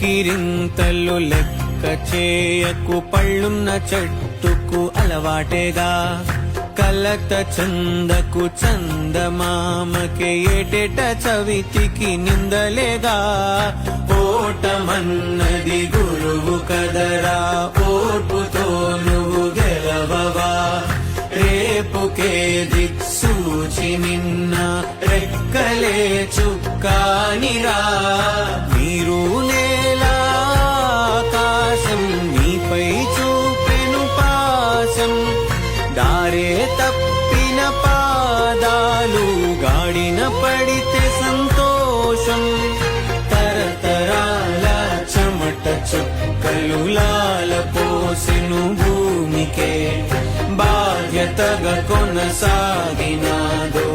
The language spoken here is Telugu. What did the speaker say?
గిరింతలు లెక్క చేయకు, పళ్ళున్న చెట్టుకు అలవాటేగా. కలత చందకు చందమామకే ఏటేట చవితికి నిందలేగా. ఓటమన్నది గురువు కదరా, ఓర్పుతో నువ్వు గెలవవా. రేపుకే దిక్సూచి నిన్న రెక్కలే చుక్కానిరా. మీరు నేల ఆకాశం నీపై చూపెను పాశం, దారే తప్పిన పాదాలు గాడిన పడితే సంతోషం. తరతరాల చెమట చుక్కలు లాల పోసెను భూమికే, బాధ్యతగా కొనసాగినాదో